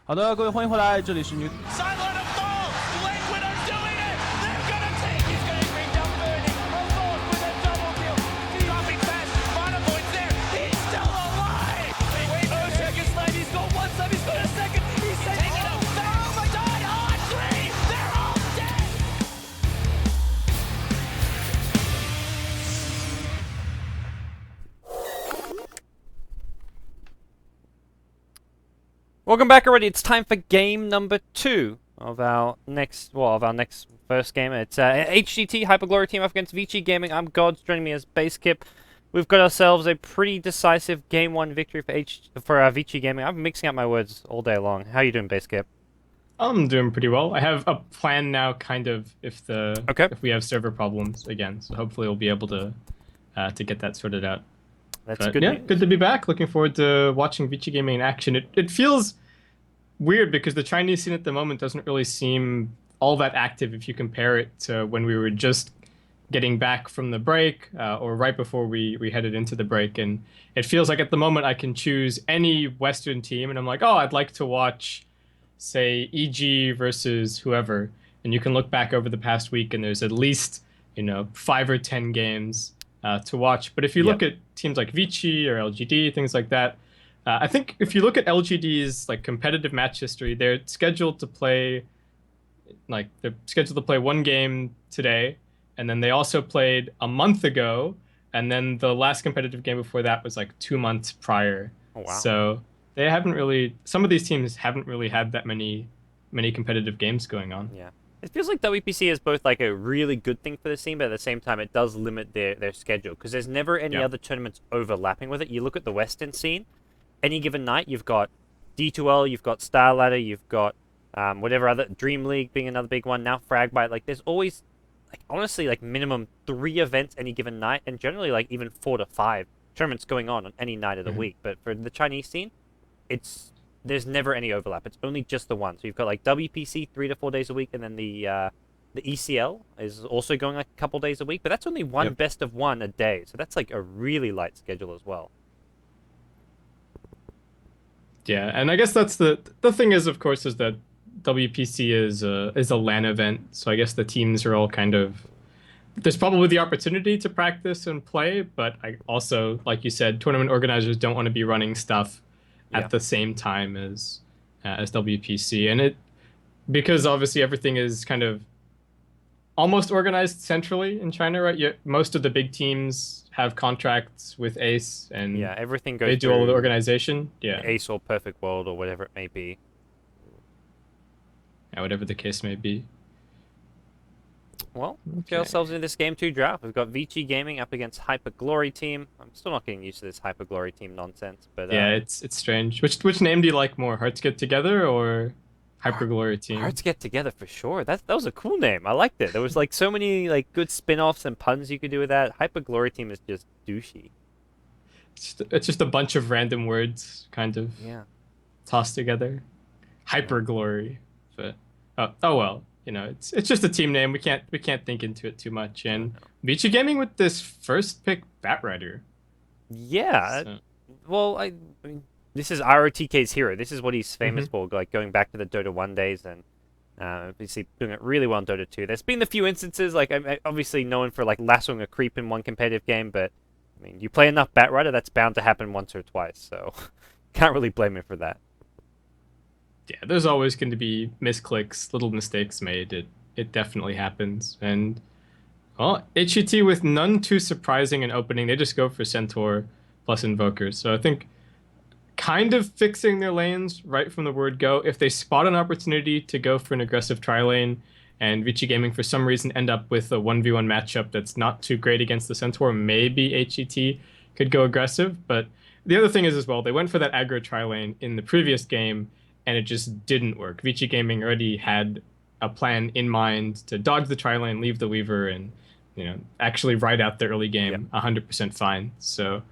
好的，各位欢迎回来，这里是女。Silent of ball! Lakewood are doing it! They're gonna take! He's gonna bring down Birdie! Alone with a double kill! Dropping fast! Monopoint's there! He's still alive! Wait, 2 seconds left! He's got 1 sub! He's got a second! He's taking it back! Oh my god! On 3! They're all dead! Welcome back already. It's time for game number 2 of our next first game. It's HGT Hyperglory team up against Vici Gaming. I'm Gods, joining me as Basekip. We've got ourselves a pretty decisive game 1 victory for Vici Gaming. I'm mixing up my words all day long. How are you doing, Basekip? I'm doing pretty well. I have a plan now, kind of, if we have server problems again. So hopefully we'll be able to get that sorted out. That's good. Yeah, news. good to be back. Looking forward to watching Vici Gaming in action. It feels weird because the Chinese scene at the moment doesn't really seem all that active if you compare it to when we were just getting back from the break or right before we headed into the break. And it feels like at the moment I can choose any Western team and I'm like, oh, I'd like to watch, say, EG versus whoever. And you can look back over the past week and there's at least, 5 or 10 games to watch. But if you look at teams like Vici or LGD, things like that, I think if you look at LGD's competitive match history, they're scheduled to play 1 game today, and then they also played a month ago, and then the last competitive game before that was 2 months prior. Oh, wow. So some of these teams haven't really had that many competitive games going on. Yeah. It feels like WPC is both a really good thing for the scene, but at the same time it does limit their schedule because there's never any other tournaments overlapping with it. You look at the Western scene, any given night you've got D2L, you've got Star Ladder, you've got whatever other, Dream League being another big one, now Fragbite. There's always honestly minimum 3 events any given night, and generally even 4 to 5 tournaments going on any night of the week. But for the Chinese scene, there's never any overlap. It's only just the one. So you've got WPC 3 to 4 days a week, and then the ECL is also going a couple days a week, but that's only one best of 1 a day. So that's a really light schedule as well. Yeah, and I guess that's the thing is, of course, is that WPC is a LAN event. So I guess the teams are all kind of, there's probably the opportunity to practice and play, but I also, like you said, tournament organizers don't want to be running stuff at the same time as WPC, and because obviously everything is kind of almost organized centrally in China, right? Most of the big teams have contracts with Ace, and everything goes. They do all of the organization. Yeah, Ace or Perfect World or whatever it may be. Yeah, whatever the case may be. Well, let's get ourselves into this game 2 draft. We've got Vici Gaming up against Hyperglory team. I'm still not getting used to this Hyperglory team nonsense, but yeah, it's strange. Which name do you like more, Hearts Get Together or Hyperglory team? Hearts Get Together for sure. That was a cool name. I liked it. There was so many good spin-offs and puns you could do with that. Hyperglory team is just douchey. It's just a bunch of random words kind of tossed together. Hyperglory, but oh well. It's just a team name. We can't think into it too much. And Vici Gaming with this first pick Batrider. Yeah. So. Well, I mean, this is ROTK's hero. This is what he's famous for, going back to the Dota 1 days, and obviously doing it really well in Dota 2. There's been a few instances, obviously known for lassoing a creep in one competitive game, but I mean, you play enough Batrider, that's bound to happen once or twice. So can't really blame him for that. Yeah, there's always going to be misclicks, little mistakes made. It definitely happens. And, well, HGT with none too surprising in opening. They just go for Centaur plus Invokers. So I think kind of fixing their lanes right from the word go. If they spot an opportunity to go for an aggressive tri-lane and Vici Gaming for some reason end up with a 1v1 matchup that's not too great against the Centaur, maybe HGT could go aggressive. But the other thing is as well, they went for that aggro tri-lane in the previous game, and it just didn't work. Vici Gaming already had a plan in mind to dodge the tri-lane, leave the Weaver, and actually ride out the early game 100% fine. So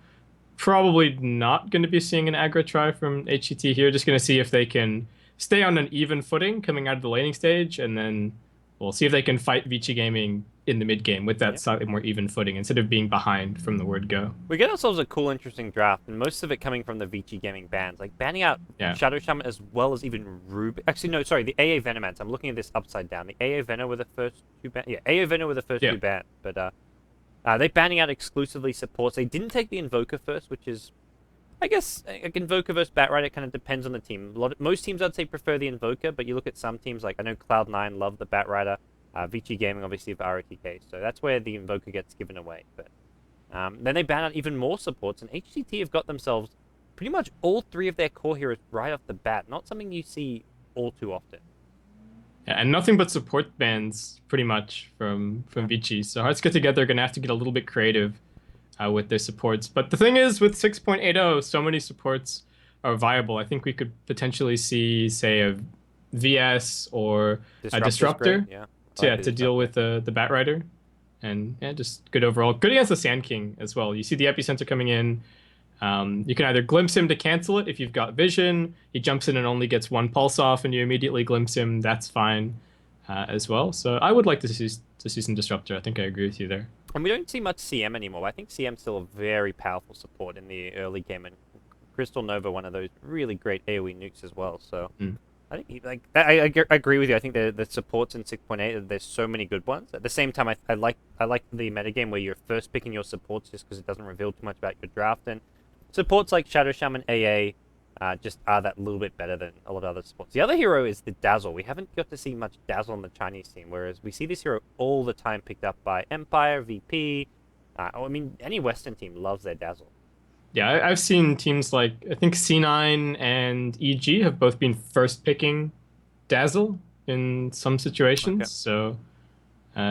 probably not going to be seeing an aggro tri from HGT here. Just going to see if they can stay on an even footing coming out of the laning stage, and then we'll see if they can fight Vici Gaming in the mid game with that Yeah. slightly more even footing instead of being behind from the word go. We get ourselves a cool, interesting draft, and most of it coming from the Vici Gaming bans, like banning out Yeah. Shadow Shaman as well as even Ruby. Actually, no, sorry, the AA Venomance. I'm looking at this upside down. The AA Venom were the first two bans. Yeah, AA Venom were the first two bans, but they banning out exclusively supports. They didn't take the Invoker first, which is, I guess, like Invoker versus Batrider kind of depends on the team. Most teams I'd say prefer the Invoker, but you look at some teams like I know Cloud9 love the Batrider. Vici Gaming obviously for ROTK, so that's where the Invoker gets given away. But then they ban out even more supports, and HGT have got themselves pretty much all three of their core heroes right off the bat. Not something you see all too often. Yeah, and nothing but support bans pretty much from Vici. So Hearts Get Together are gonna have to get a little bit creative with their supports. But the thing is, with 6.80, so many supports are viable. I think we could potentially see, say, a VS or a Disruptor. Yeah. To deal with the Batrider. And yeah, just good overall. Good against the Sand King as well. You see the Epicenter coming in. You can either glimpse him to cancel it if you've got vision. He jumps in and only gets one pulse off, and you immediately glimpse him. That's fine as well. So I would like to see some Disruptor. I think I agree with you there. And we don't see much CM anymore. I think CM's still a very powerful support in the early game, and Crystal Nova one of those really great AoE nukes as well. So I think I agree with you. I think the supports in 6.8, there's so many good ones. At the same time, I like the metagame where you're first picking your supports just because it doesn't reveal too much about your draft. And supports like Shadow Shaman AA just are that little bit better than a lot of other supports. The other hero is the Dazzle. We haven't got to see much Dazzle on the Chinese team, whereas we see this hero all the time picked up by Empire, VP. I mean, any Western team loves their Dazzle. Yeah, I've seen teams like, I think C9 and EG have both been first picking Dazzle in some situations. Okay. So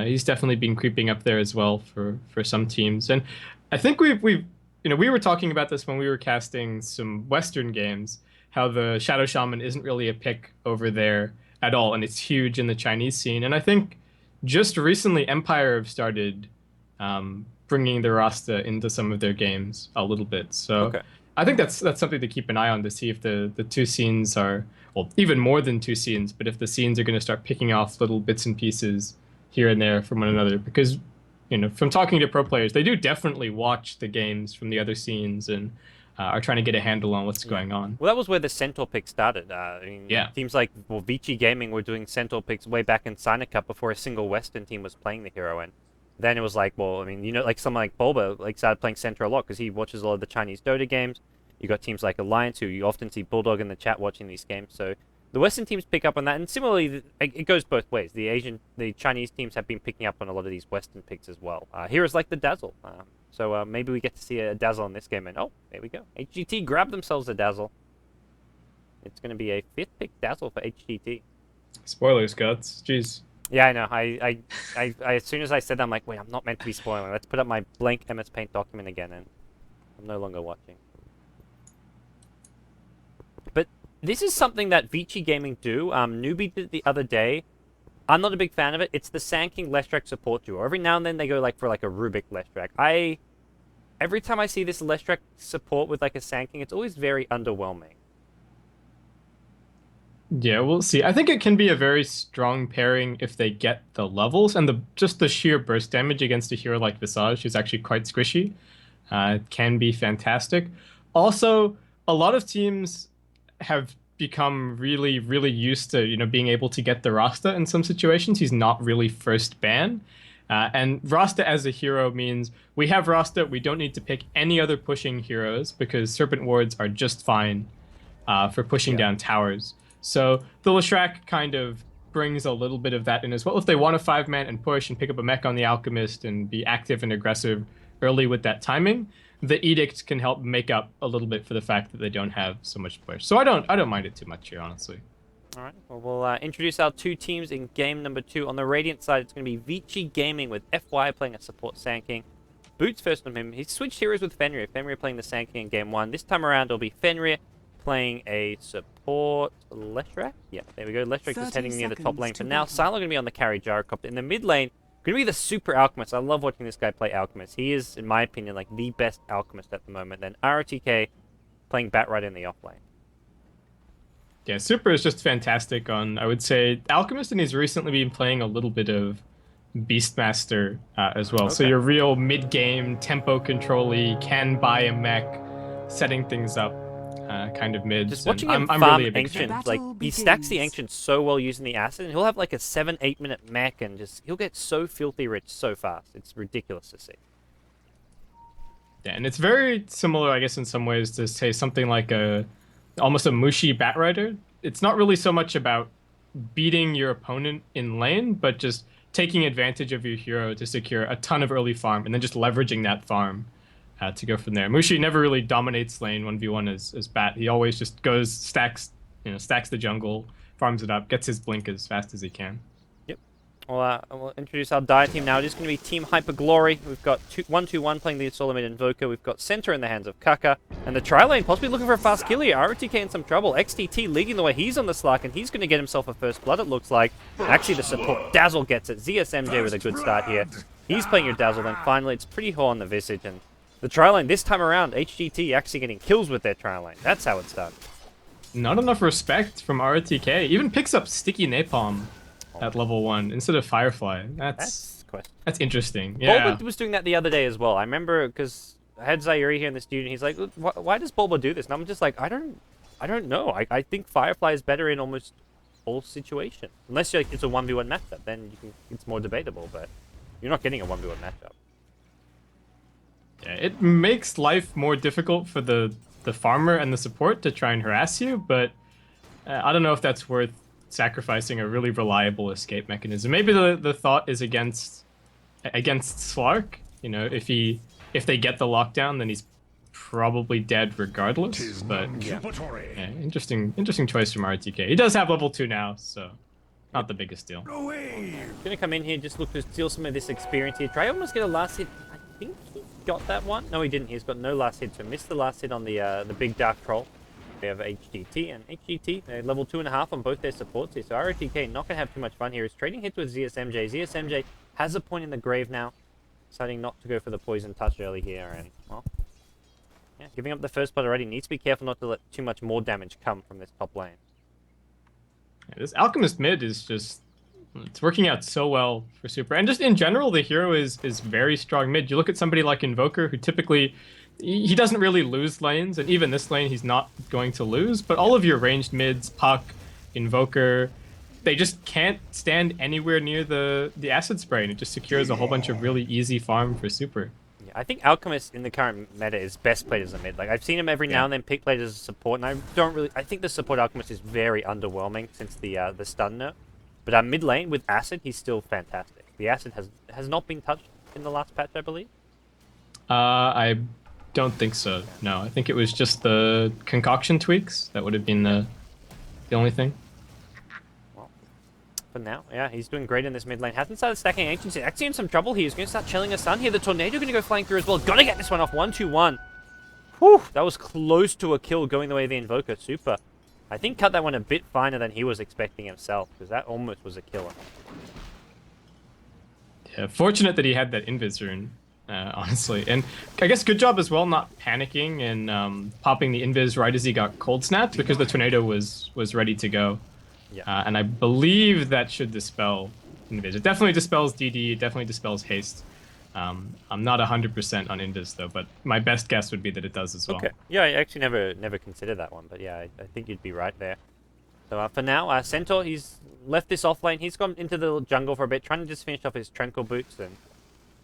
he's definitely been creeping up there as well for some teams. And I think we've we were talking about this when we were casting some Western games, how the Shadow Shaman isn't really a pick over there at all, and it's huge in the Chinese scene. And I think just recently Empire have started bringing the Rasta into some of their games a little bit. So I think that's something to keep an eye on to see if the two scenes are, well, even more than two scenes, but if the scenes are going to start picking off little bits and pieces here and there from one another. Because, from talking to pro players, they do definitely watch the games from the other scenes and are trying to get a handle on what's going on. Well, that was where the Centaur pick started. Teams like Vici Gaming were doing Centaur picks way back in Signer Cup before a single Western team was playing the hero. And then it was like, well, I mean, like someone like Bulba started playing Centaur a lot because he watches a lot of the Chinese Dota games. You got teams like Alliance, who you often see Bulldog in the chat watching these games. So the Western teams pick up on that, and similarly, it goes both ways. The Chinese teams have been picking up on a lot of these Western picks as well. Heroes like the Dazzle. So maybe we get to see a Dazzle in this game, and there we go. HGT grabbed themselves a Dazzle. It's going to be a 5th pick Dazzle for HGT. Spoilers, Guts. Jeez. Yeah, I know. I as soon as I said that, I'm like, wait, I'm not meant to be spoiling. Let's put up my blank MS Paint document again, and I'm no longer watching. But this is something that Vici Gaming do. Newbie did the other day. I'm not a big fan of it. It's the Sand King Leshrac support duo. Every now and then they go for a Rubik Leshrac. Every time I see this Leshrac support with a Sand King, it's always very underwhelming. Yeah, we'll see. I think it can be a very strong pairing if they get the levels and just the sheer burst damage against a hero like Visage, who's actually quite squishy. Can be fantastic. Also, a lot of teams have become really, really used to being able to get the Rasta in some situations. He's not really first ban. And Rasta as a hero means we have Rasta, we don't need to pick any other pushing heroes because Serpent Wards are just fine for pushing down towers. So the Leshrac kind of brings a little bit of that in as well. If they want to 5-man and push and pick up a mech on the Alchemist and be active and aggressive early with that timing, the Edict can help make up a little bit for the fact that they don't have so much push. So I don't mind it too much here, honestly. All right, well, we'll introduce our two teams in game number 2. On the Radiant side, it's going to be Vici Gaming with FY playing a support Sand King. Boots first on him. He's switched heroes with Fenrir. Fenrir playing the Sand King in game 1. This time around, it'll be Fenrir playing a support Leshrac. Yeah, there we go. Leshrac is heading near the top lane for now. Silo going to be on the carry Gyrocopter. In the mid lane, going to be the Super Alchemist. I love watching this guy play Alchemist. He is, in my opinion, the best Alchemist at the moment. Then ROTK playing Batrider in the off lane. Yeah, Super is just fantastic on, I would say, Alchemist, and he's recently been playing a little bit of Beastmaster as well. So Okay. your real mid-game tempo control-y, can buy a mech, setting things up kind of mids. Just And watching him I'm farm really a big fan. Ancient, like, he stacks the Ancient so well using the Acid, and he'll have like a 7-8 minute mech, and just he'll get so filthy rich so fast. It's ridiculous to see. Yeah, and it's very similar, I guess, in some ways to say something like almost a Mushi Batrider. It's not really so much about beating your opponent in lane, but just taking advantage of your hero to secure a ton of early farm, and then just leveraging that farm to go from there. Mushi never really dominates lane 1v1 as Bat. He always just goes, stacks the jungle, farms it up, gets his blink as fast as he can. We'll introduce our Dire team now. It is going to be Team Hyper Glory. We've got 1-2-1 playing the Solomid Invoker. We've got Center in the hands of Kaka. And the tri-lane possibly looking for a fast kill here. ROTK in some trouble. XTT leading the way. He's on the Slark, and he's going to get himself a first blood, it looks like. Actually, the support. Dazzle gets it. ZSMJ with a good start here. He's playing your Dazzle. Then finally, it's Pretty Whore on the Visage. And the tri-lane, this time around, HGT actually getting kills with their tri-lane. That's how it's done. Not enough respect from ROTK. Even picks up Sticky Napalm at level 1 instead of Firefly. That's interesting. Yeah. Bulba was doing that the other day as well. I remember because I had Zairi here in the studio, and he's like, why does Bulba do this? And I'm just like, I don't know. I think Firefly is better in almost all situations. Unless it's a 1v1 matchup, then it's more debatable, but you're not getting a 1v1 matchup. Yeah, it makes life more difficult for the farmer and the support to try and harass you, but I don't know if that's worth sacrificing a really reliable escape mechanism. Maybe the thought is against Slark. You know, if they get the lockdown, then he's probably dead regardless. But yeah, interesting choice from RTK. He does have level 2 now, so not the biggest deal. Gonna come in here, just look to steal some of this experience here. Try almost get a last hit. I think he got that one. No, he didn't. He's got no last hit, so missed the last hit on the big dark troll. We have HGT and HGT, they're level 2.5 on both their supports here. So ROTK not going to have too much fun here. He's trading hits with ZSMJ. ZSMJ has a point in the grave now. Deciding not to go for the poison touch early here. And, well, yeah, giving up the first blood already. Needs to be careful not to let too much more damage come from this top lane. Yeah, this Alchemist mid is just... It's working out so well for Super. And just in general, the hero is very strong mid. You look at somebody like Invoker, who typically... He doesn't really lose lanes, and even this lane he's not going to lose, but all of your ranged mids, Puck, Invoker, they just can't stand anywhere near the acid spray, and it just secures a whole bunch of really easy farm for Super. Yeah, I think Alchemist in the current meta is best played as a mid. Like, I've seen him every now and then pick played as a support, and I think the support Alchemist is very underwhelming since the stun nerf. But mid lane with acid, he's still fantastic. The acid has not been touched in the last patch, I believe. I don't think so. No, I think it was just the concoction tweaks. That would have been the only thing. Well, for now, yeah, he's doing great in this mid lane. Hasn't started stacking Ancients. He's actually in some trouble here. He's going to start chilling a stun here. The Tornado going to go flying through as well. Got to get this one off. 1-2-1. Whew, that was close to a kill going the way of the Invoker. Super. I think cut that one a bit finer than he was expecting himself, because that almost was a killer. Yeah, fortunate that he had that Invis rune. Honestly, and I guess good job as well not panicking and popping the invis right as he got cold snapped, because the tornado was ready to go. Yeah. And I believe that should dispel invis. It definitely dispels DD, it definitely dispels haste. I'm not 100% on invis though, but my best guess would be that it does as well. Okay. Yeah, I actually never considered that one, but yeah, I think you'd be right there. So for now, Centaur, he's left this off lane. He's gone into the jungle for a bit, trying to just finish off his Tranquil boots and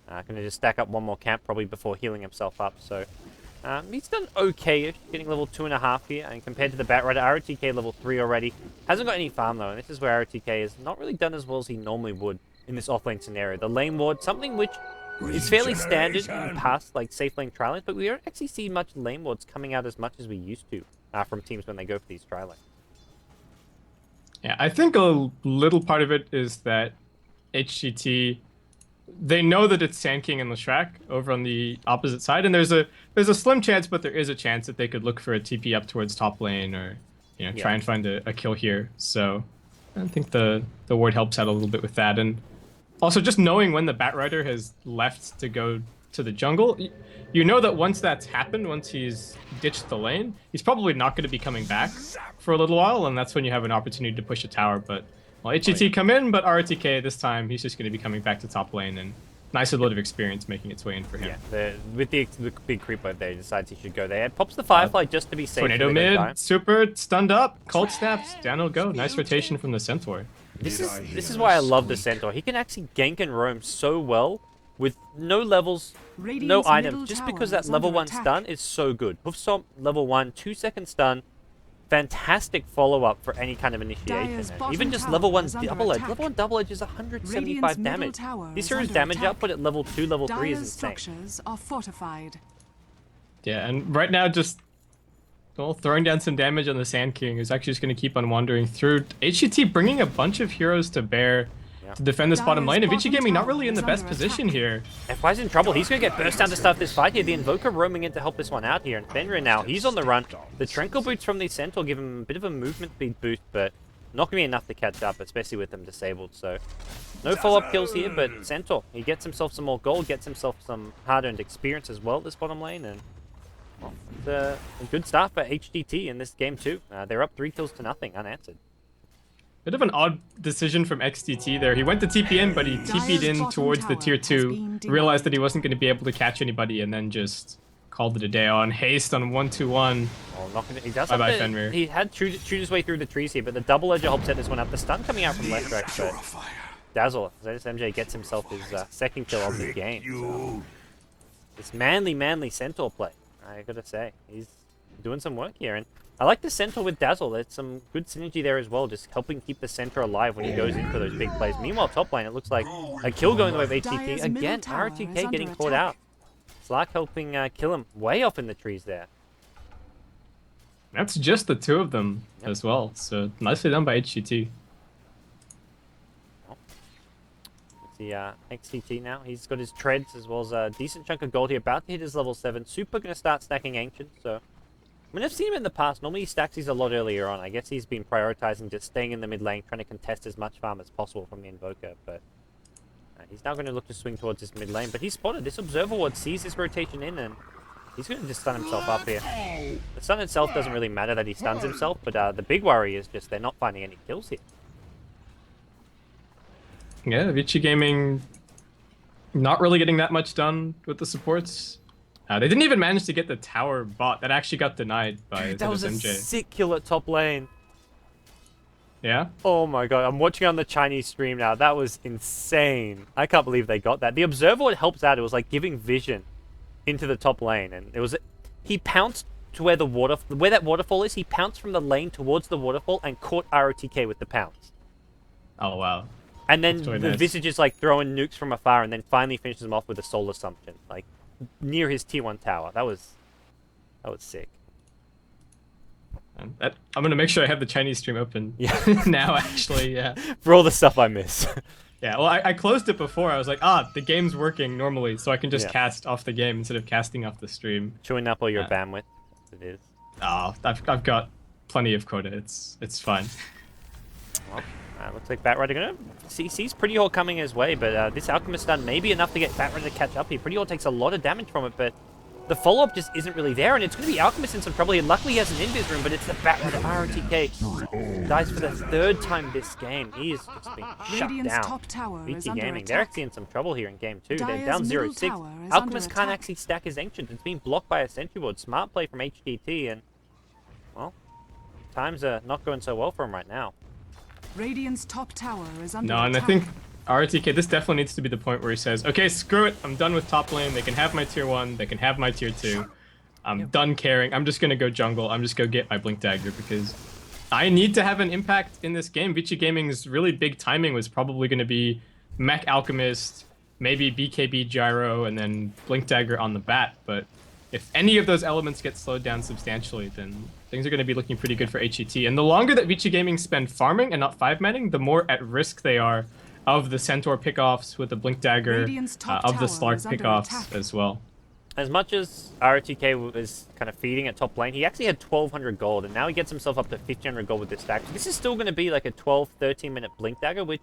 going to just stack up one more camp probably before healing himself up. So he's done okay, getting level 2.5 here. And compared to the Batrider, ROTK level 3 already. Hasn't got any farm though, and this is where ROTK has not really done as well as he normally would in this offlane scenario. The lane ward, something which is fairly standard in past like safe lane tri lanes, but we don't actually see much lane wards coming out as much as we used to from teams when they go for these tri lanes. Yeah, I think a little part of it is that HGT, they know that it's Sand King and Leshrac over on the opposite side, and there's a slim chance, but there is a chance that they could look for a TP up towards top lane, or try and find a kill here. So I think the ward helps out a little bit with that, and also just knowing when the Batrider has left to go to the jungle, you know that once that's happened, once he's ditched the lane, he's probably not going to be coming back for a little while, and that's when you have an opportunity to push a tower. But Well, HGT come in, but RTK this time, he's just going to be coming back to top lane, and nice little bit of experience making its way in for him. Yeah, with the big creep wave there, he decides he should go there. Pops the Firefly just to be safe. Tornado mid, super, stunned up, cold snaps, down he'll go. Nice rotation from the Centaur. This is why I love the Centaur. He can actually gank and roam so well with no levels, no items, just because that level 1 stun is so good. Hoof Stomp, level 1, 2-second stun, fantastic follow-up for any kind of initiation. And even just level 1 double edge. Level 1 double edge is 175 damage. This hero's damage output at level 2, level 3 is insane. Structures are fortified. Yeah, and right now just throwing down some damage on the Sand King is actually just going to keep on wandering through. HGT bringing a bunch of heroes to bear to defend this bottom lane, and Vici Gaming not really in the best position here. FY's in trouble. He's going to get burst down to start this fight here. The Invoker roaming in to help this one out here. And Fenrir now, he's on the run. The Tranquil Boots from the Centaur give him a bit of a movement speed boost, but not going to be enough to catch up, especially with them disabled. So no follow-up kills here, but Centaur, he gets himself some more gold, gets himself some hard-earned experience as well at this bottom lane, and well, it's a good start for HGT in this game too. They're up 3 kills to nothing, unanswered. Bit of an odd decision from XDT there. He went to TP in, but he TP'd in towards the tier 2, realized that he wasn't going to be able to catch anybody, and then just called it a day on haste on 1-2-1. Oh, he does Bye-bye, Fenrir. He had chewed his way through the trees here, but the double edger helped set this one up. The stun coming out from left rack, but Dazzle, ZSMJ gets himself his second kill of the game. So this manly Centaur play, I gotta say. He's doing some work here, and I like the Centaur with Dazzle. There's some good synergy there as well, just helping keep the Centaur alive when he goes in for those big plays. Meanwhile, top lane, it looks like a kill going the way of HGT. Again, RTK getting caught out. Slark helping kill him way off in the trees there. That's just the 2 of them as well, so nicely done by HGT. The XTT now, he's got his treads as well as a decent chunk of gold here, about to hit his level 7. Super going to start stacking Ancient, so I mean, I've seen him in the past. Normally he stacks these a lot earlier on. I guess he's been prioritizing just staying in the mid lane, trying to contest as much farm as possible from the Invoker, but he's now going to look to swing towards this mid lane, but he's spotted. This Observer Ward sees this rotation in, and he's going to just stun himself up here. The stun itself doesn't really matter that he stuns himself, but the big worry is just they're not finding any kills here. Yeah, Vici Gaming not really getting that much done with the supports. They didn't even manage to get the tower bot. That actually got denied by That was a MJ. sick kill at top lane. Yeah? Oh my god, I'm watching on the Chinese stream now. That was insane. I can't believe they got that. The Observer Ward helps out. It was like giving vision into the top lane, and it was he pounced to where that waterfall is. He pounced from the lane towards the waterfall and caught ROTK with the pounce. Oh wow. And then really the nice. Visage is like throwing nukes from afar, and then finally finishes him off with a Soul Assumption, like near his T1 tower. That was sick. And I'm gonna make sure I have the Chinese stream open. Yeah. Now, actually, yeah. For all the stuff I miss. Yeah. Well, I closed it before. I was like, the game's working normally, so I can just cast off the game instead of casting off the stream. Chewing up all your bandwidth. It is. Oh, I've got plenty of quota. It's fine. Well, looks like Batrider gonna sees Pretty Hawk coming his way, but this Alchemist stun may be enough to get Batrider to catch up here. Pretty Hawk takes a lot of damage from it, but the follow-up just isn't really there, and it's going to be Alchemist in some trouble here. Luckily he has an invis room, but it's the Batrider ROTK. Dies for the 3rd time this game. He is just being shut down. Top tower is Vici under Gaming, attack. they're actually in some trouble here in game 2. They're Dire's down middle 0-6. tower is Alchemist under can't attack. actually stack his Ancient. It's being blocked by a Sentry Ward. Smart play from HGT, and well, times are not going so well for him right now. Radiant's top tower is under No, and I attack. think RTK, this definitely needs to be the point where he says, okay, screw it, I'm done with top lane, they can have my tier 1, they can have my tier 2, I'm done caring, I'm just gonna go jungle, I'm just gonna get my Blink Dagger, because I need to have an impact in this game. Vici Gaming's really big timing was probably gonna be Mech Alchemist, maybe BKB Gyro, and then Blink Dagger on the bat, but if any of those elements get slowed down substantially, then things are going to be looking pretty good for HGT. And the longer that Vici Gaming spend farming and not 5-manning, the more at risk they are of the Centaur pickoffs with the Blink Dagger, Radiant's top of the tower Slark is under pickoffs attack. as well. As much as RTK was kind of feeding at top lane, he actually had 1,200 gold, and now he gets himself up to 1,500 gold with this stack. This is still going to be like a 12-13 minute Blink Dagger, which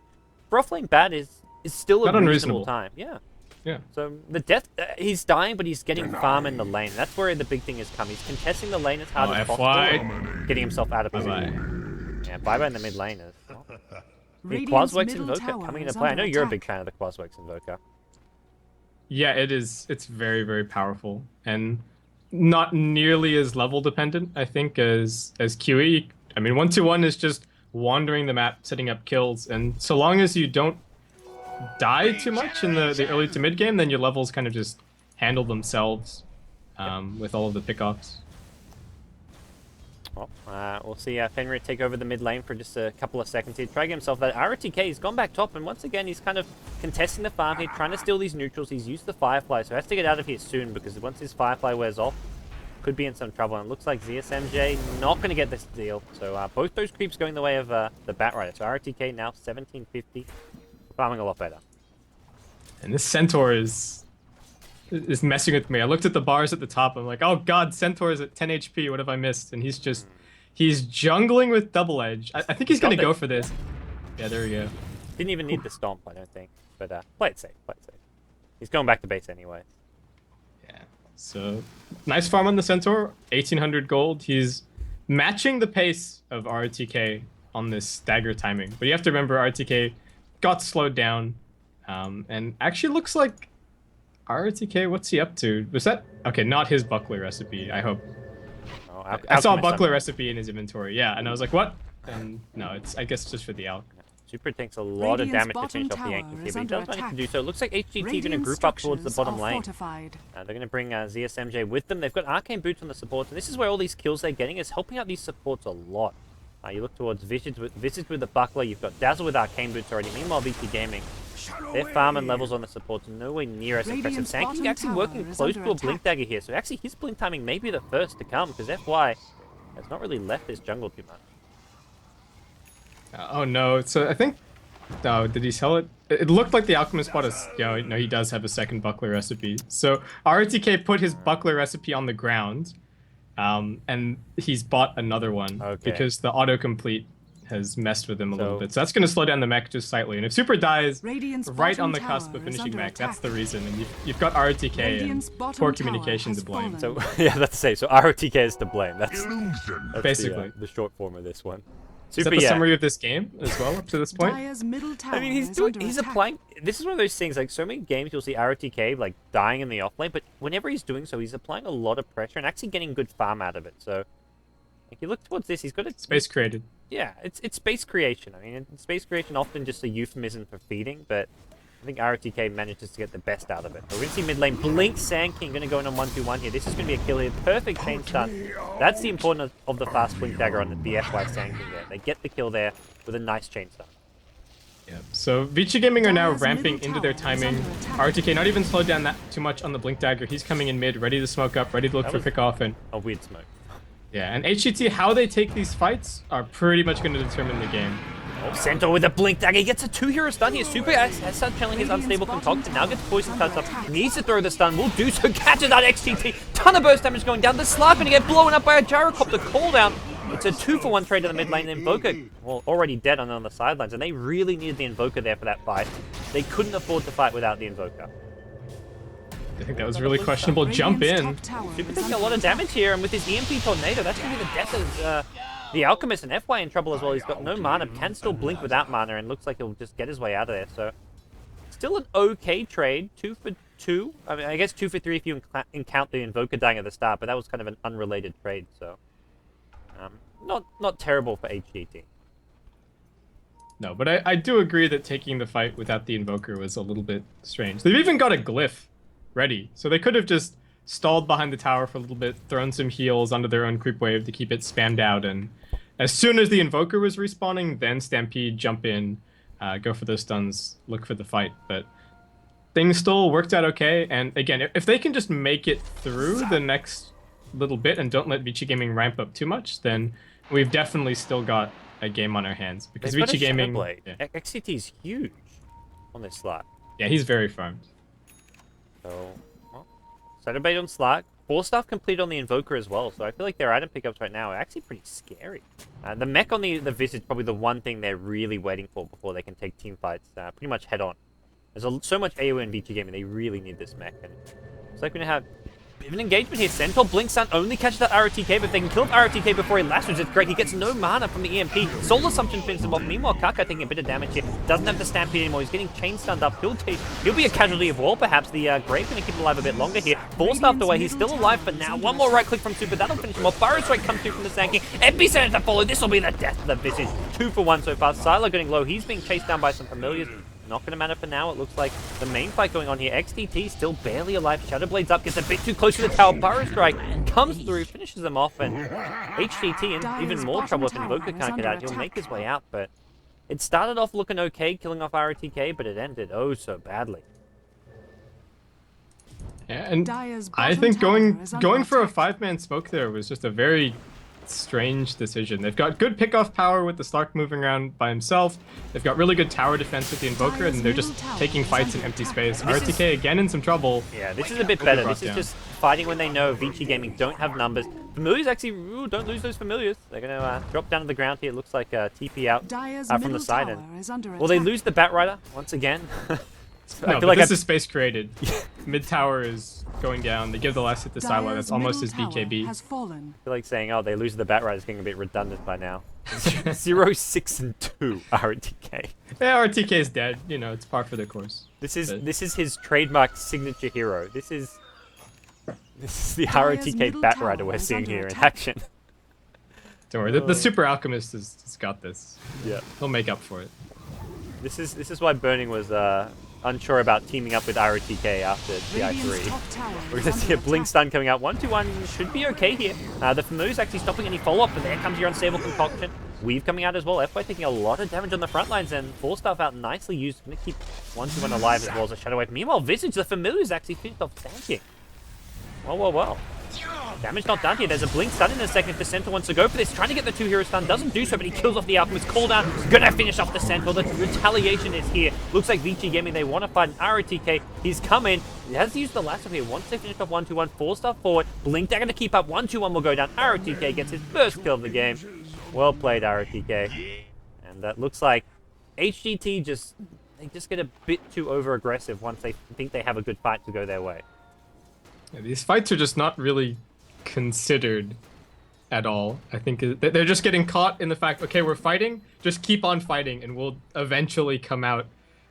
for off-lane bat is still a Not reasonable unreasonable. time. Yeah. Yeah. So the death, he's dying, but he's getting farm in the lane. That's where the big thing is coming. He's contesting the lane as hard as possible, FY. getting himself out of Bye-bye. position. Yeah, bye-bye in the mid lane is. The Radiant's Quasworks middle Invoker tower coming into is play. I under know you're a attack. big fan of the Quasworks Invoker. Yeah, it is. It's very, very powerful and not nearly as level dependent, I think, as QE. I mean, 1-2-1 is just wandering the map, setting up kills, and so long as you don't die too much in the early to mid game, then your levels kind of just handle themselves with all of the pickoffs. Well, we'll see Fenrir take over the mid lane for just a couple of seconds here. Try to get himself that. RTK, he's gone back top, and once again, he's kind of contesting the farm here, trying to steal these neutrals. He's used the Firefly, so he has to get out of here soon, because once his Firefly wears off, could be in some trouble. And it looks like ZSMJ not going to get this deal. So both those creeps going the way of the Bat Rider. So RTK now 1750, farming a lot better. And this Centaur is messing with me. I looked at the bars at the top. I'm like, oh god, Centaur is at 10 HP. What have I missed? And he's jungling with double edge. I think he's gonna go for this. Yeah, there we go. Didn't even need the stomp, I don't think. But play it safe, play it safe. He's going back to base anyway. Yeah. So nice farm on the Centaur. 1800 gold. He's matching the pace of RTK on this stagger timing. But you have to remember RTK got slowed down. And actually looks like RTK, what's he up to? Was that... Okay, not his buckler recipe, I hope. Oh, I saw a buckler recipe in his inventory, yeah, and I was like, what? And no, it's, I guess, just for the alch. Super takes a lot of Radiant's damage to finish off the bottom Yankees tower here, but he is does manage to under do so. It looks like HGT going to Radiant group up towards the structures bottom are lane. fortified. They're going to bring ZSMJ with them. They've got Arcane Boots on the supports, and this is where all these kills they're getting is helping out these supports a lot. You look towards Vici with the Buckler. You've got Dazzle with Arcane Boots already. Meanwhile, Vici Gaming, their farming levels on the supports are nowhere near as impressive. Radiant's Sanking bottom actually working tower is close under to a Blink attack. Dagger here, so actually his Blink timing may be the first to come, because FY has not really left this jungle too much. Oh no, so I think... No, did he sell it? It looked like the Alchemist bought a... Yeah, no, he does have a second buckler recipe. So RTK put his buckler recipe on the ground, and he's bought another one because the autocomplete has messed with him a little bit. So that's going to slow down the mech just slightly. And if Super dies Radiant's right on the bottom cusp tower of is finishing under mech, attack. that's the reason. And you've got RTK Radiant's and bottom poor tower communication has to blame. fallen. So, yeah, that's to say, so ROTK is to blame. That's Basically. the short form of this one. Is that the summary of this game as well up to this point? Dire's middle tower I mean, he's is under attack. applying. This is one of those things. Like so many games, you'll see ROTK like dying in the offlane, but whenever he's doing so, he's applying a lot of pressure and actually getting good farm out of it. So, if you look towards this, he's got a Space created. Yeah, it's space creation. I mean, space creation often just a euphemism for feeding, but I think ROTK manages to get the best out of it. We're going to see mid lane Blink Sand King going to go in on 1-2-1 here. This is going to be a kill here. Perfect chain stun. That's the importance of the fast Blink Dagger on the FY Sand King there. They get the kill there with a nice chain stun. Yeah. So Vici Gaming are now Dire's ramping middle into their tower is timing. under attack. RTK not even slowed down that too much on the Blink Dagger. He's coming in mid, ready to smoke up, ready to look That for was- pick off. And A weird smoke. yeah, and HGT, how they take these fights are pretty much going to determine the game. Oh, Centaur with a Blink Dagger. He gets a 2-hero stun here. Super has started channeling his unstable concoction. Now gets poison cuts up. Needs to throw the stun. Will do so. Catches that XGT. Ton of burst damage going down. The Slark going to get blown up by a gyrocopter cooldown. It's a 2-for-1 trade to the mid lane. The Invoker, well, already dead on the sidelines. And they really needed the Invoker there for that fight. They couldn't afford to fight without the Invoker. I think that was really questionable. Jump in. Radiant's top tower Super is taking a under lot of attack. damage here. And with his EMP Tornado, that's going to be the death of the Alchemist, and FY in trouble as well. He's got no mana, can still blink without mana, and looks like he'll just get his way out of there. So, still an okay trade. 2 for 2. I mean, I guess 2 for 3 if you count the Invoker dying at the start, but that was kind of an unrelated trade. So, not terrible for HGT. No, but I do agree that taking the fight without the Invoker was a little bit strange. They've even got a glyph ready, so they could have just stalled behind the tower for a little bit, thrown some heals onto their own creep wave to keep it spammed out, and as soon as the Invoker was respawning, then Stampede, jump in, go for the stuns, look for the fight. But things still worked out okay, and again, if they can just make it through the next little bit and don't let Vici Gaming ramp up too much, then we've definitely still got a game on our hands. Because They've got Vici a Shadow Gaming... Blade. Yeah. XCT is huge on this slot. Yeah, he's very farmed. So, well, Shadow Blade on Slack. 4-staff complete on the Invoker as well, so I feel like their item pickups right now are actually pretty scary. The mech on the Vici is probably the one thing they're really waiting for before they can take team fights pretty much head on. There's so much AoE in Vici Gaming, they really need this mech. And it's like we're going to have Bit of an engagement here. Centaur Blink Stun only catches that ROTK, but if they can kill ROTK before he lashers, it's great. He gets no mana from the EMP. Soul Assumption finishes him off. Meanwhile, Kaka taking a bit of damage here. Doesn't have the Stampede anymore. He's getting chain stunned up. He'll be a casualty of war, perhaps. The Grave going to keep him alive a bit longer here. Force Staffed away. He's still alive for now. One more right click from Super. That'll finish him off. Burrow Strike comes through from the Sanking. Epicenter to follow. This will be the death of the Visage. 2 for 1 so far. Sylar getting low. He's being chased down by some familiars. Not going to matter for now. It looks like the main fight going on here. XTT still barely alive. Shadowblade's up, gets a bit too close to the tower. Burrow Strike comes through, finishes them off, and HGT in even more trouble if Invoker can't get out. He'll make his way out, but it started off looking okay, killing off ROTK, but it ended oh so badly. Yeah, and I think going for a 5-man smoke there was just a very strange decision. They've got good pickoff power with the Slark moving around by himself. They've got really good tower defense with the Invoker, and they're just taking fights in empty space. RTK again in some trouble. Yeah, this is a bit better. This is just fighting when they know Vici Gaming don't have numbers. Familiars actually, don't lose those Familiars. They're going to drop down to the ground here. It looks like TP out from the side. And, well, they lose the Bat Rider once again. No, but like this is space created. Mid tower is going down. They give the last hit to Sylar. That's almost his BKB. I feel like saying, oh, they lose the Bat Rider is getting a bit redundant by now. 0, 6, and 2 RTK. Yeah, RTK is dead. You know, it's par for the course. This is his trademark signature hero. This is the RTK Bat Rider we're seeing here in action. Don't worry, the Super Alchemist has got this. Yeah, he'll make up for it. This is why Burning was unsure about teaming up with ROTK after TI3. We're going to see a Blink Stun coming out. 1-2-1 should be okay here. The Familiar's actually stopping any follow-up, but there comes your Unstable Concoction. Weave coming out as well. FY taking a lot of damage on the front lines, and Force Staff out nicely used. Going to keep 1-2-1 alive as well as a Shadow Wave. Meanwhile, Visage, the Familiar's actually finished off tanking. Well. Damage not done here. There's a Blink Stun in a second if the Centaur wants to go for this. Trying to get the 2-hero stun. Doesn't do so, but he kills off the Alchemist. Cooldown. Gonna finish off the Centaur. The retaliation is here. Looks like Vici Gaming, they want to fight an ROTK. He's come in. He has to use the lasso here. Once they finish off 1-2-1, Force Staff forward. Blink, they're going to keep up. 1-2-1 will go down. ROTK gets his first kill of the game. Well played, ROTK. And that looks like HGT they just get a bit too over-aggressive once they think they have a good fight to go their way. Yeah, these fights are just not really considered at all. I think they're just getting caught in the fact, okay, we're fighting, just keep on fighting and we'll eventually come out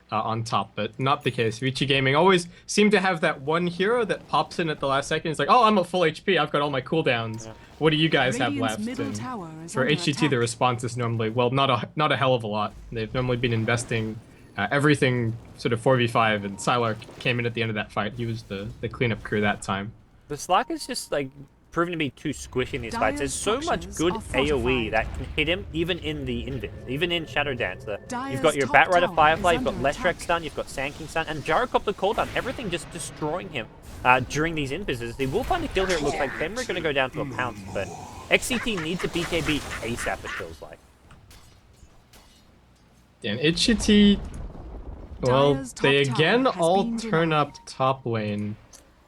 on top, but not the case. Vici Gaming always seem to have that one hero that pops in at the last second. It's like, oh, I'm at full HP, I've got all my cooldowns. Yeah. What do you guys have left? And for HGT, the response is normally, well, not a hell of a lot. They've normally been investing everything sort of 4v5, and Sylar came in at the end of that fight. He was the cleanup crew that time. The Slark is just like proven to be too squishy in these fights. There's so much good AoE that can hit him, even in the Invis, even in Shadow Dancer. You've got your Bat Rider Firefly, you've got Leshrac stun, you've got Sanking stun, and Gyrocopter cooldown. Everything just destroying him during these Invises. They will find a kill here. It looks like Fenrir going to go down to a pounce, but XCT needs a BKB ASAP, it feels like. And HGT, well, they again all turn up top lane.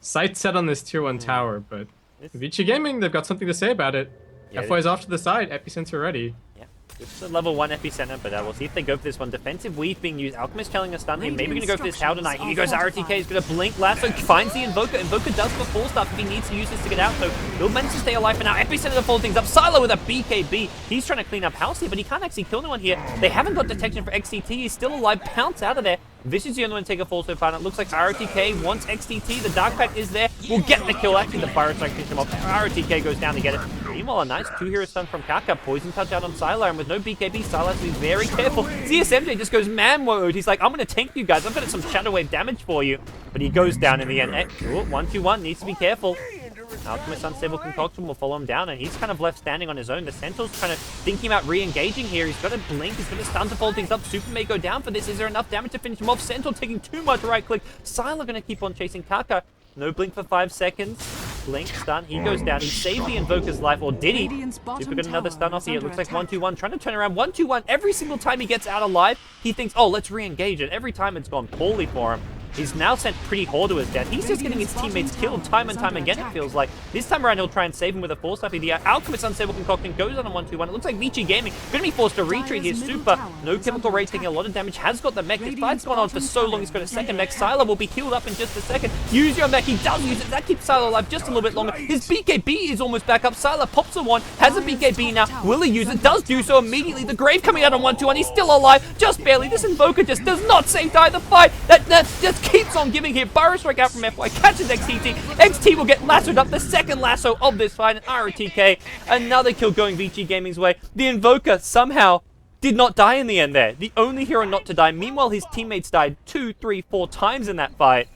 Sight set on this tier 1 tower, but Vici Gaming, they've got something to say about it. Yeah, FY's off to the side, Epicenter ready. Yeah, it's a level 1 Epicenter, but we'll see if they go for this one. Defensive Weave being used. Alchemist telling a stun here. Maybe going to go for this Tower Tonight. Here goes RTK. He's going to blink lasso. Finds the Invoker. Invoker does for full stuff if he needs to use this to get out. So he'll manage to stay alive for now. Epicenter to follow things up. Sylar with a BKB. He's trying to clean up house here, but he can't actually kill anyone here. They haven't got detection for XCT. He's still alive. Pounce out of there. Vici is the only one to take a fall so far, and it looks like ROTK wants XTT. The Dark Pact is there. We'll get the kill. Actually, the Fire Strike finishes him off. ROTK goes down to get it. Meanwhile, a nice 2-hero stun from Kaka. Poison touch out on Sylar, and with no BKB, Sylar has to be very careful. ZSMJ just goes man mode. He's like, I'm going to tank you guys. I've got some Shadow Wave damage for you. But he goes down in the end. 1-2-1 needs to be careful. Alchemist Unstable Concoction will follow him down, and he's kind of left standing on his own. The Centaur's trying to thinking about re-engaging here. He's got to blink. He's got to stun to fold things up. Super may go down for this. Is there enough damage to finish him off? Centaur taking too much right click. Sylar going to keep on chasing Kaka. No blink for 5 seconds. Blink, stun. He goes down. He saved the Invoker's life, or did he? Super got another stun off here. It looks like 1-2-1. Trying to turn around. 1-2-1. Every single time he gets out alive, he thinks, oh, let's re-engage it. Every time it's gone poorly for him. He's now sent pretty Hoarders down. He's just getting his teammates killed time and time again, it feels like. This time around, he'll try and save him with a Force Up. The Alchemist Unstable Concoction goes on a 1-2-1. It looks like Vici Gaming going to be forced to retreat here. Super. No Chemical Ray taking a lot of damage. Has got the mech. This fight's gone on for so long. He's got a second mech. Sylar will be healed up in just a second. Use your mech. He does use it. That keeps Sylar alive just a little bit longer. His BKB is almost back up. Sylar pops a one. Has a BKB now. Will he use it? Does do so immediately. The Grave coming out on 1-2-1. He's still alive. Just barely. This Invoker just does not save die the fight. That just keeps on giving here. Burrow Strike out from FY. Catches XTT. XT will get lassoed up. The second lasso of this fight. An ROTK. Another kill going Vici Gaming's way. The Invoker somehow did not die in the end there. The only hero not to die. Meanwhile, his teammates died 2, 3, 4 times in that fight.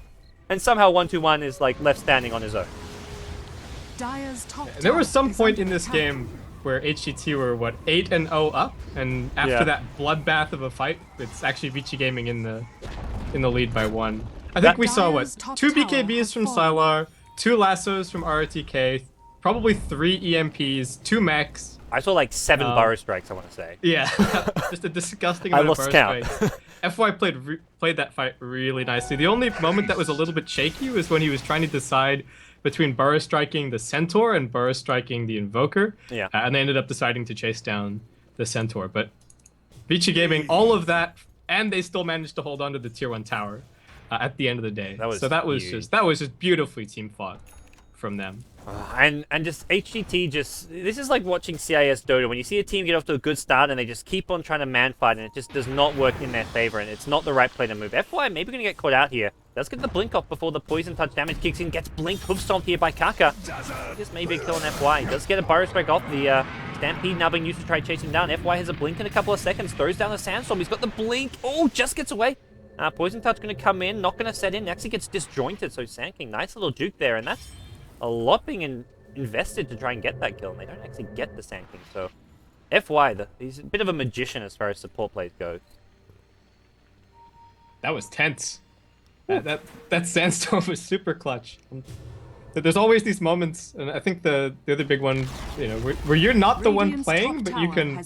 And somehow 1-2-1 is like left standing on his own. There was some point in this game where HGT were, what, 8-0 up? And after that bloodbath of a fight, it's actually Vici Gaming in the lead by 1. I think we saw, what, 2 BKBs from Sylar, 2 lassos from ROTK, probably 3 EMPs, 2 mechs. I saw like 7 Burrow Strikes, I want to say. Yeah, just a disgusting amount of Burrow Strikes. FY played that fight really nicely. The only moment that was a little bit shaky was when he was trying to decide between Burrow Striking the Centaur and Burrow Striking the Invoker. Yeah. And they ended up deciding to chase down the Centaur. But Vici Gaming, all of that, and they still managed to hold on to the Tier 1 tower at the end of the day. That was just beautifully team fought from them. And just HGT this is like watching CIS Dota when you see a team get off to a good start and they just keep on trying to man fight and it just does not work in their favor and it's not the right play to move. FY maybe gonna get caught out here. Does get the blink off before the poison touch damage kicks in, gets blink hoof stomped here by Kaka. Just maybe a kill on FY. Does get a Burrow Strike off. The Stampede now being used to try chasing down. FY has a blink in a couple of seconds, throws down the Sandstorm. He's got the blink. Oh, just gets away. Poison touch gonna come in, not gonna set in. Actually gets disjointed, so Sand King, nice little juke there, and that's a lot being invested to try and get that kill, and they don't actually get the Sand King, so FY, he's a bit of a magician as far as support plays go. That was tense. That Sandstorm was super clutch. There's always these moments, and I think the other big one, you know, where you're not the one playing, but you can,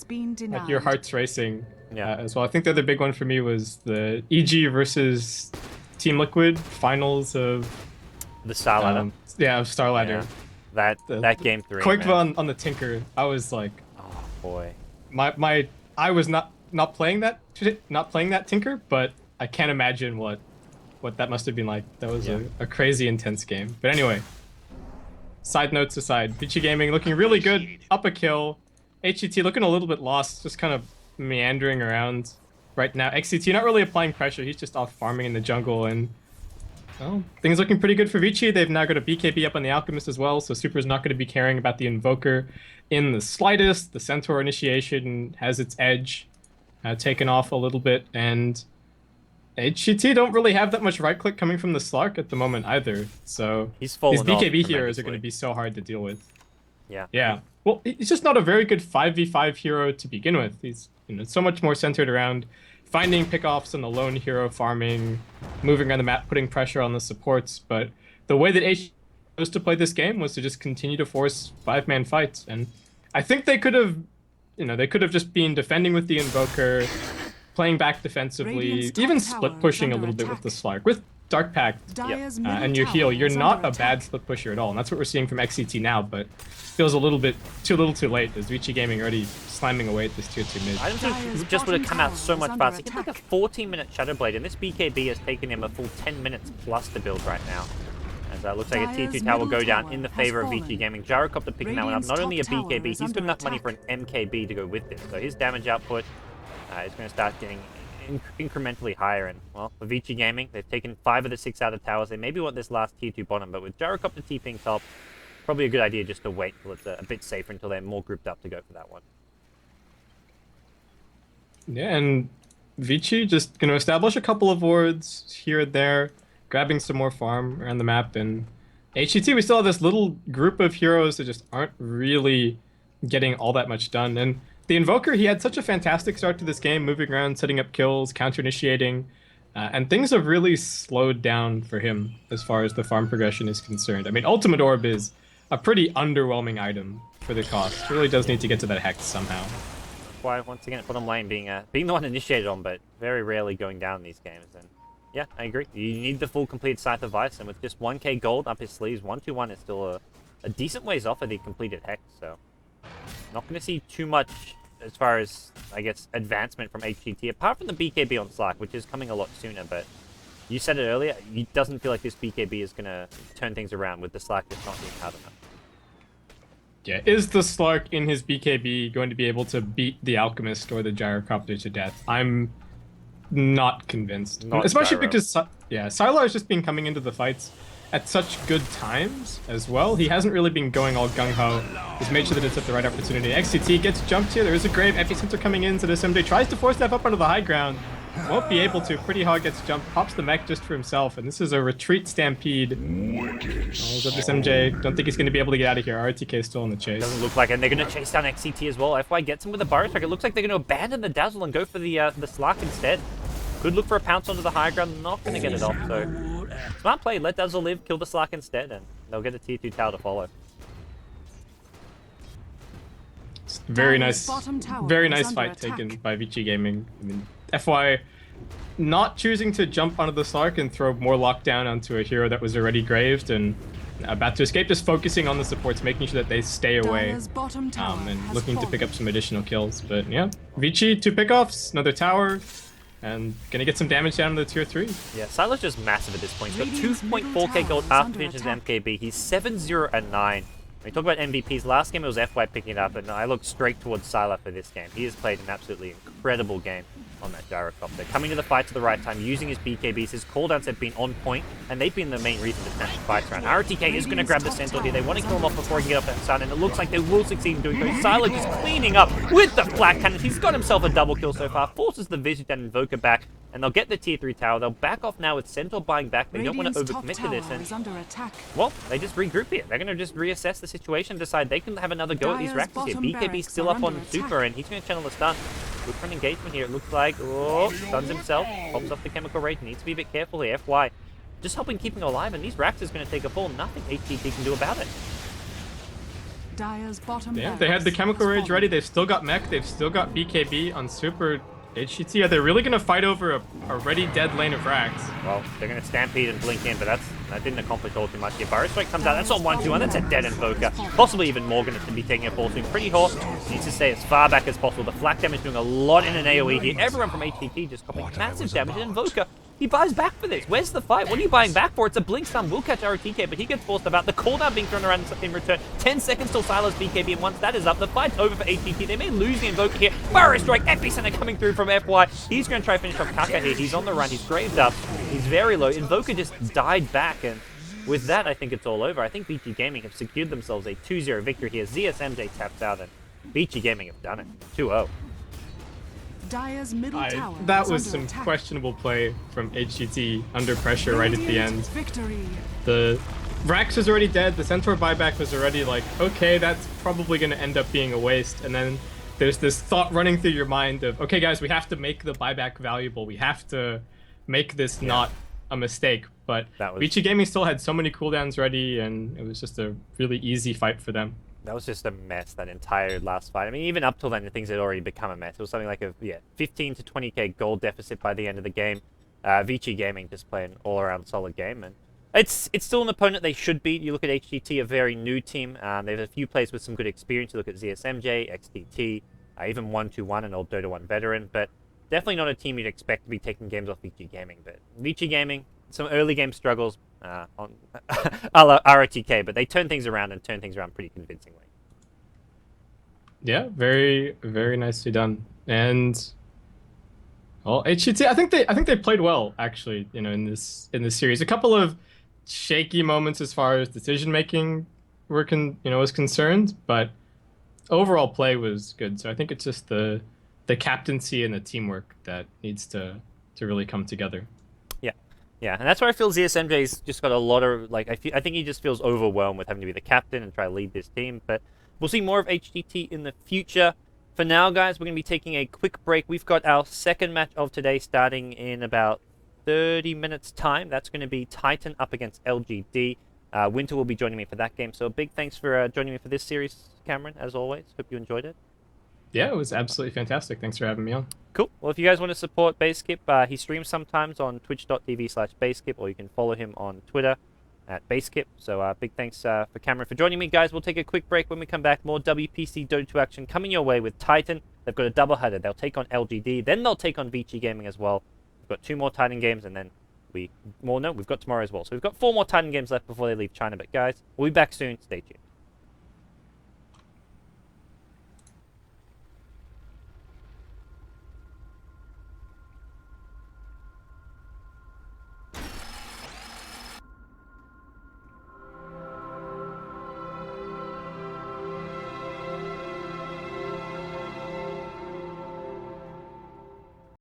like, your heart's racing as well. I think the other big one for me was the EG versus Team Liquid finals of the Star Ladder. Of Star Ladder. Yeah. That game 3. Quick run on the Tinker. I was like, oh boy. I was not playing that Tinker, but I can't imagine what that must have been like. That was a crazy intense game. But anyway, side notes aside, Vici Gaming looking really good, up a kill. HGT looking a little bit lost, just kind of meandering around right now. XCT not really applying pressure. He's just off farming in the jungle, and well, things looking pretty good for Vici. They've now got a BKB up on the Alchemist as well, so Super's not going to be caring about the Invoker in the slightest. The Centaur initiation has its edge taken off a little bit, and HGT don't really have that much right-click coming from the Slark at the moment either, so his BKB heroes are going to be so hard to deal with. Yeah. Well, he's just not a very good 5v5 hero to begin with. He's so much more centered around finding pickoffs on the lone hero, farming, moving around the map, putting pressure on the supports. But the way that HGT chose to play this game was to just continue to force 5-man fights, and I think they could have, just been defending with the Invoker, playing back defensively, even split pushing a little bit with the Slark. With Dark Pact and your heal, you're not a bad split pusher at all, and that's what we're seeing from XCT now, but feels a little bit too late as Vici Gaming already slamming away at this tier 2 mid. I don't think it just would have come out so much faster. He gets like a 14-minute Shadow Blade, and this BKB has taken him a full 10 minutes plus to build right now. As it looks like a tier 2 tower will go down in the favor of Vici Gaming. Gyrocopter picking that one up. Not only a BKB, he's got enough money for an MKB to go with this, so his damage output is going to start getting incrementally higher. And well, for Vici Gaming, they've taken 5 of the 6 outer towers. They maybe want this last tier 2 bottom, but with Gyrocopter TPing top, probably a good idea just to wait till it's a bit safer until they're more grouped up to go for that one. Yeah, and Vici just going to establish a couple of wards here and there, grabbing some more farm around the map. And HGT, we still have this little group of heroes that just aren't really getting all that much done. And the Invoker, he had such a fantastic start to this game, moving around, setting up kills, counter-initiating, and things have really slowed down for him as far as the farm progression is concerned. I mean, Ultimate Orb is a pretty underwhelming item for the cost. It really does need to get to that Hex somehow. Why, once again, bottom lane being the one initiated on, but very rarely going down in these games. And Yeah, I agree. You need the full complete Scythe of Vice, and with just 1k gold up his sleeves, 121 is still a decent ways off of the completed Hex, so not going to see too much as far as, I guess, advancement from HGT, apart from the BKB on Slack, which is coming a lot sooner, but you said it earlier, it doesn't feel like this BKB is going to turn things around with the Slack just not being hard enough. Yeah, is the Slark in his BKB going to be able to beat the Alchemist or the Gyrocopter to death? I'm not convinced. Not Especially Gyro. because, yeah, Sylar has just been coming into the fights at such good times as well. He hasn't really been going all gung-ho. He's made sure that it's at the right opportunity. XCT gets jumped here. There is a Grave. Epicenter coming in, so this MJ tries to force step up onto the high ground. Won't be able to. Pretty Hog gets jumped, pops the mech just for himself, and this is a retreat stampede. Holds up this MJ. Don't think he's going to be able to get out of here. RTK is still in the chase. Doesn't look like it, and they're going to chase down XCT as well. FY gets him with a Burrow Strike. It looks like they're going to abandon the Dazzle and go for the Slack instead. Could look for a pounce onto the high ground, not going to get it off, so smart play. Let Dazzle live, kill the Slack instead, and they'll get a tier 2 tower to follow. Very Dire's nice, bottom tower very is nice under fight attack. taken by Vici Gaming. I mean, FY not choosing to jump onto the Slark and throw more lockdown onto a hero that was already graved and about to escape, just focusing on the supports, making sure that they stay away, Dire's bottom tower and has looking to fallen. pick up some additional kills. But yeah, Vici, 2 pickoffs, another tower, and gonna get some damage down to the tier 3. Yeah, Silo's just massive at this point. He's got Radiant's 2.4k middle gold tower is after under finishing his attack. MKB. He's 7-0 and 9. When you talk about MVPs, last game it was FY picking it up, and I look straight towards Sylar for this game. He has played an absolutely incredible game on that Gyrocopter. Coming to the fight to the right time, using his BKBs, his cooldowns have been on point, and they've been the main reason to turn the fights around. RTK is going to grab the Centaur here. They want to kill him off before he can get off that sun, and it looks like they will succeed in doing so. Sylar just cleaning up with the Black Cannons. He's got himself a double kill so far, forces the Vici and Invoker back, and they'll get the tier 3 tower. They'll back off now with Centaur buying back. They don't want to Radiant's top overcommit to tower this, and is under attack. well, they just regroup here. They're going to just reassess the situation, decide they can have another go at these Dire's Raxes here. bottom BKB's barracks still are up on under Super, attack. and he's going to channel the stun. Good for an engagement here, it looks like. Oh, stuns himself, pops off the Chemical Rage. Needs to be a bit careful here. FY just helping keeping alive, and these Raxes going to take a fall. Nothing HGT can do about it. Dire's bottom Yeah, they had the barracks Chemical has Rage fallen. ready. They've still got mech. They've still got BKB on Super. HGT, are they really going to fight over a already dead lane of Rax? Well, they're going to Stampede and blink in, but that didn't accomplish all too much here. Burrow Strike comes out. That's on 1-2-1. That's a dead Invoker. Possibly even Morgan to be taking a fall soon. Pretty Horse needs to stay as far back as possible. The flak damage doing a lot in an AoE here. Everyone from HGT just copying massive damage. And Invoker, he buys back for this. Where's the fight? What are you buying back for? It's a blink stun. Will catch RTK, but he gets forced about. The cooldown being thrown around in return. 10 seconds till Silo's BKB, and once that is up, the fight's over for HGT. They may lose the Invoker here. Burrow Strike, Epicenter coming through from FY. He's going to try to finish off Kaka here. He's on the run. He's graved up. He's very low. Invoker just died back, and with that, I think it's all over. I think Vici Gaming have secured themselves a 2-0 victory here. ZSMJ taps out, and Vici Gaming have done it. 2-0. Dire's middle tower That is was under some attack. questionable play from HGT under pressure right at the Radiant end. Victory. The Rax was already dead. The Centaur buyback was already like, okay, that's probably going to end up being a waste. And then there's this thought running through your mind of, okay, guys, we have to make the buyback valuable. We have to make this not a mistake. But That was- Vici Gaming still had so many cooldowns ready, and it was just a really easy fight for them. That was just a mess, that entire last fight. I mean, even up till then, things had already become a mess. It was something like a 15 to 20k gold deficit by the end of the game. Vici Gaming just playing an all-around solid game, and it's still an opponent they should beat. You look at HGT, a very new team. They have a few players with some good experience. You look at ZSMJ, XTT, even 1-2-1, an old Dota 1 veteran, but definitely not a team you'd expect to be taking games off Vici Gaming. But Vici Gaming, some early game struggles on a la RTK, but they turn things around and turn things around pretty convincingly. Yeah, very, very nicely done. And well, HGT, I think they played well actually. You know, in this series, a couple of shaky moments as far as decision making was concerned, but overall play was good. So I think it's just the captaincy and the teamwork that needs to really come together. Yeah, and that's where I feel ZSMJ's just got a lot of, like, I think he just feels overwhelmed with having to be the captain and try to lead this team, but we'll see more of HGT in the future. For now, guys, we're going to be taking a quick break. We've got our second match of today starting in about 30 minutes' time. That's going to be Titan up against LGD. Winter will be joining me for that game, so a big thanks for joining me for this series, Cameron, as always. Hope you enjoyed it. Yeah, it was absolutely fantastic. Thanks for having me on. Cool. Well, if you guys want to support Baseskip, he streams sometimes on twitch.tv/Baseskip, or you can follow him on Twitter at Baseskip. So big thanks for Cameron for joining me, guys. We'll take a quick break. When we come back, more WPC Dota 2 action coming your way with Titan. They've got a doubleheader. They'll take on LGD, then they'll take on Vici Gaming as well. We've got 2 more Titan games, and then we've got tomorrow as well. So we've got 4 more Titan games left before they leave China. But guys, we'll be back soon. Stay tuned.